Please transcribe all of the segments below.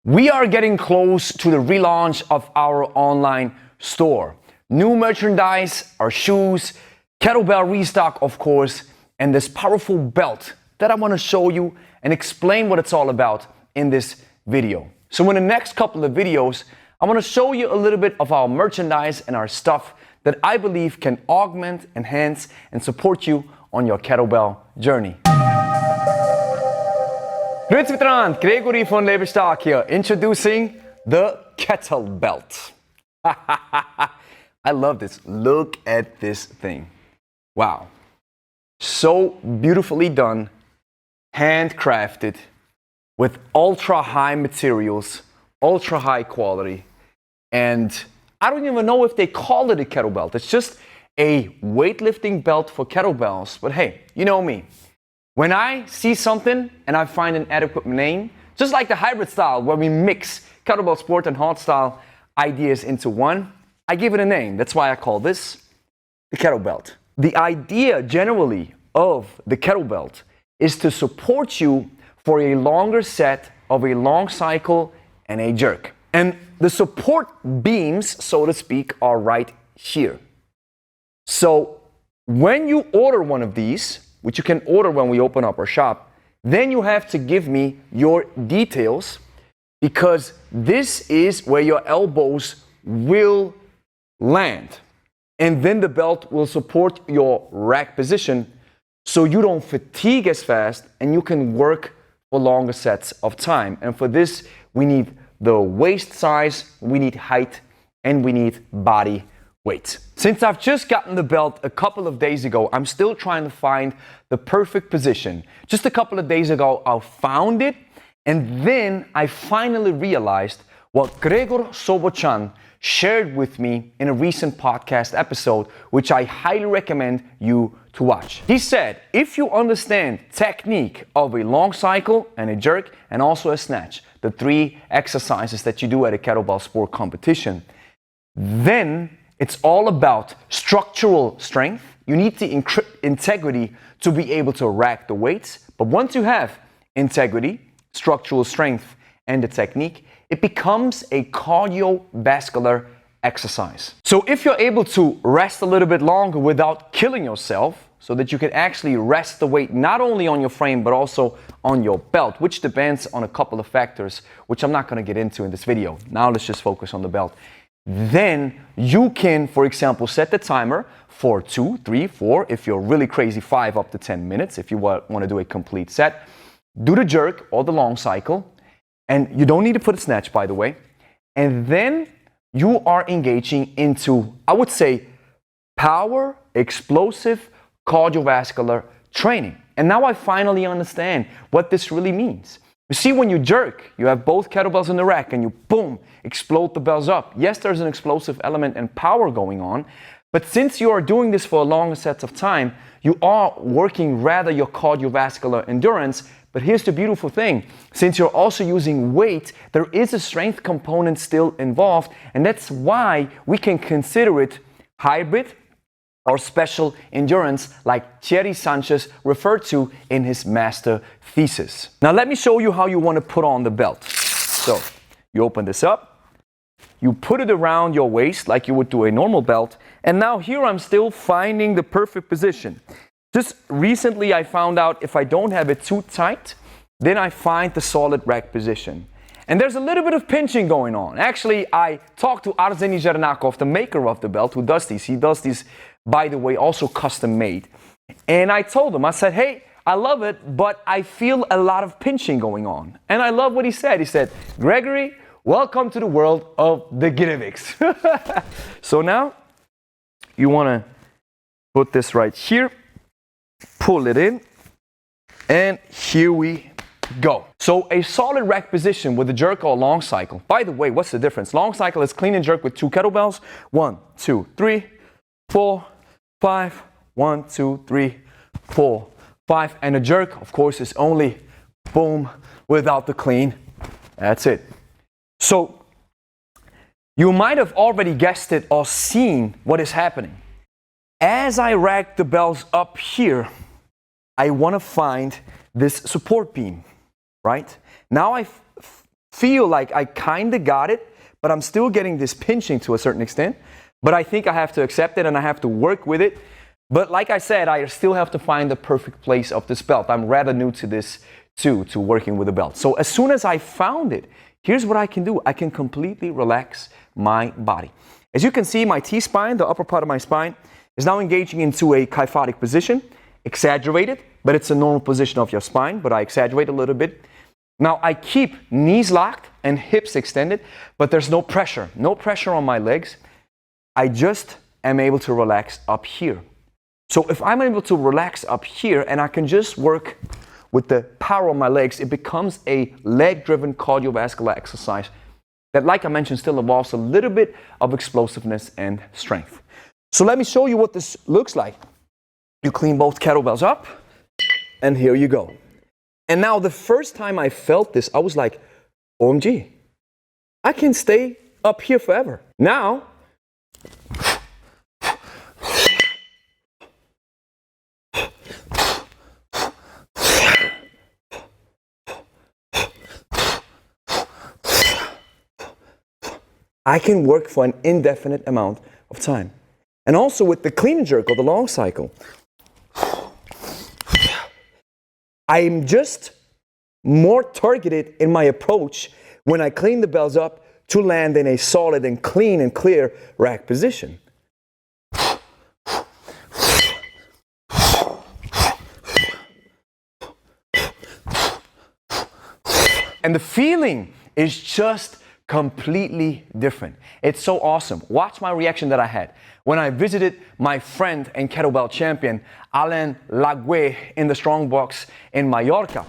We are getting close to the relaunch of our online store. New merchandise, our shoes, kettlebell restock, of course, and this powerful belt that I want to show you and explain what it's all about in this video. So in the next couple of videos, I want to show you a little bit of our merchandise and our stuff that I believe can augment, enhance, and support you on your kettlebell journey. Grüezi miteinander, Gregory von Lebe Stark here, introducing the Kettle-Belt. I love this. Look at this thing. Wow. So beautifully done, handcrafted, with ultra high materials, ultra high quality. And I don't even know if they call it a kettlebell. It's just a weightlifting belt for kettlebells. But hey, you know me. When I see something and I find an adequate name, just like the hybrid style where we mix Kettlebell Sport and hard style ideas into one, I give it a name. That's why I call this the Kettle-Belt. The idea generally of the Kettle-Belt is to support you for a longer set of a long cycle and a jerk. And the support beams, so to speak, are right here. So when you order one of these, which you can order when we open up our shop, then you have to give me your details, because this is where your elbows will land. And then the belt will support your rack position so you don't fatigue as fast and you can work for longer sets of time. And for this, we need the waist size, we need height, and we need body weight. Since I've just gotten the belt a couple of days ago, I'm still trying to find the perfect position. Just a couple of days ago, I found it, and then I finally realized what Gregor Sobochan shared with me in a recent podcast episode, which I highly recommend you to watch. He said, if you understand technique of a long cycle and a jerk and also a snatch, the three exercises that you do at a kettlebell sport competition, then it's all about structural strength. You need the integrity to be able to rack the weights. But once you have integrity, structural strength, and the technique, it becomes a cardiovascular exercise. So if you're able to rest a little bit longer without killing yourself, so that you can actually rest the weight not only on your frame but also on your belt, which depends on a couple of factors, which I'm not going to get into in this video. Now let's just focus on the belt. Then you can, for example, set the timer for 2, 3, 4, if you're really crazy, 5 up to 10 minutes, if you want to do a complete set. Do the jerk or the long cycle, and you don't need to put a snatch, by the way. And then you are engaging into, I would say, power, explosive, cardiovascular training. And now I finally understand what this really means. You see, when you jerk, you have both kettlebells in the rack and you, boom, explode the bells up. Yes, there's an explosive element and power going on, but since you are doing this for longer sets of time, you are working rather your cardiovascular endurance. But here's the beautiful thing. Since you're also using weight, there is a strength component still involved, and that's why we can consider it hybrid or special endurance, like Thierry Sanchez referred to in his master thesis. Now let me show you how you want to put on the belt. So you open this up, you put it around your waist like you would do a normal belt, and now here I'm still finding the perfect position. Just recently I found out if I don't have it too tight, then I find the solid rack position. And there's a little bit of pinching going on. Actually, I talked to Arseny Zhernakov, the maker of the belt, who does these. He does these, by the way, also custom made. And I told him, I said, hey, I love it, but I feel a lot of pinching going on. And I love what he said. He said, Gregory, welcome to the world of the Girevics. So now you want to put this right here, pull it in, and here we go. So a solid rack position with a jerk or long cycle. By the way, what's the difference? Long cycle is clean and jerk with 2 kettlebells. 1, 2, 3, 4, 5. 1, 2, 3, 4, 5. And a jerk, of course, is only boom without the clean. That's it. So you might have already guessed it or seen what is happening. As I rack the bells up here, I want to find this support beam, right? Now I feel like I kind of got it, but I'm still getting this pinching to a certain extent. But I think I have to accept it and I have to work with it. But like I said, I still have to find the perfect place of this belt. I'm rather new to this too, to working with a belt. So as soon as I found it, here's what I can do. I can completely relax my body. As you can see, my T-spine, the upper part of my spine, is now engaging into a kyphotic position. Exaggerated, but it's a normal position of your spine, but I exaggerate a little bit. Now I keep knees locked and hips extended, but there's no pressure on my legs. I just am able to relax up here. So if I'm able to relax up here and I can just work with the power of my legs, it becomes a leg-driven cardiovascular exercise that, like I mentioned, still involves a little bit of explosiveness and strength. So let me show you what this looks like. You clean both kettlebells up, and here you go. And now the first time I felt this, I was like, OMG, I can stay up here forever. Now, I can work for an indefinite amount of time. And also with the clean and jerk or the long cycle, I'm just more targeted in my approach when I clean the bells up to land in a solid and clean and clear rack position. And the feeling is just completely different. It's so awesome. Watch my reaction that I had when I visited my friend and kettlebell champion, Alain Lebe, in the strong box in Mallorca.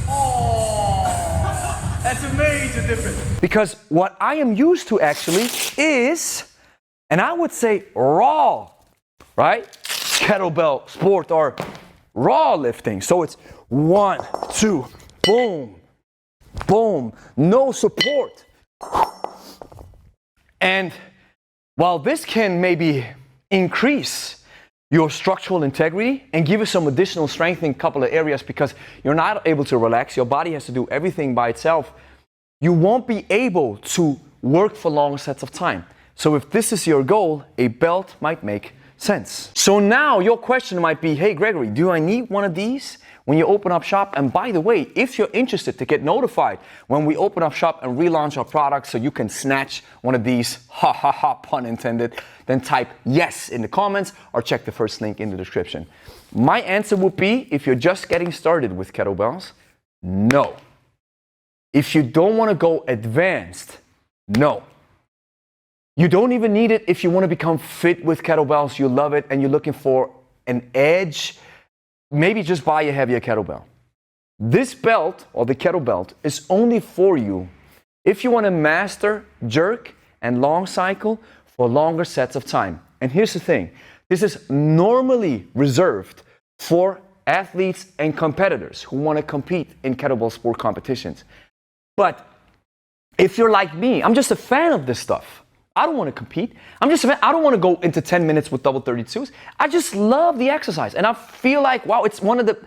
Oh, that's a major difference. Because what I am used to actually is, and I would say raw, right? Kettlebell sport or raw lifting. So it's 1, 2, boom. Boom, no support. And while this can maybe increase your structural integrity and give you some additional strength in a couple of areas because you're not able to relax, your body has to do everything by itself, you won't be able to work for long sets of time. So if this is your goal, a belt might make sense. So now your question might be, hey Gregory, do I need one of these when you open up shop? And by the way, if you're interested to get notified when we open up shop and relaunch our products so you can snatch one of these, ha ha ha, pun intended, then type yes in the comments or check the first link in the description. My answer would be, if you're just getting started with kettlebells, no. If you don't want to go advanced, no. You don't even need it if you want to become fit with kettlebells, you love it, and you're looking for an edge. Maybe just buy a heavier kettlebell. This belt, or the Kettle-Belt, is only for you if you want to master jerk and long cycle for longer sets of time. And here's the thing, this is normally reserved for athletes and competitors who want to compete in kettlebell sport competitions. But if you're like me, I'm just a fan of this stuff. I don't want to compete. I don't want to go into 10 minutes with double 32s. I just love the exercise. And I feel like, wow, it's one of the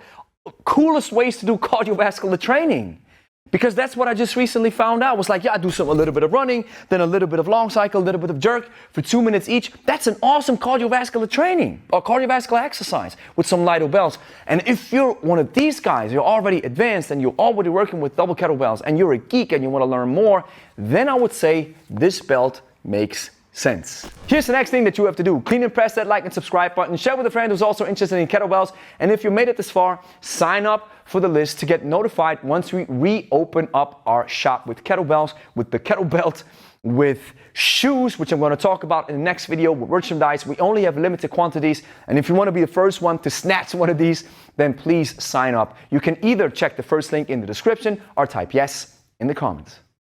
coolest ways to do cardiovascular training. Because that's what I just recently found out. Was like, yeah, I do a little bit of running, then a little bit of long cycle, a little bit of jerk for 2 minutes each. That's an awesome cardiovascular training or cardiovascular exercise with some light bells. And if you're one of these guys, you're already advanced and you're already working with double kettlebells and you're a geek and you want to learn more, then I would say this belt makes sense. Here's the next thing that you have to do. Clean and press that like and subscribe button. Share with a friend who's also interested in kettlebells. And if you made it this far, sign up for the list to get notified once we reopen up our shop with kettlebells, with the Kettle-Belt, with shoes, which I'm going to talk about in the next video, with merchandise. We only have limited quantities. And if you want to be the first one to snatch one of these, then please sign up. You can either check the first link in the description or type yes in the comments.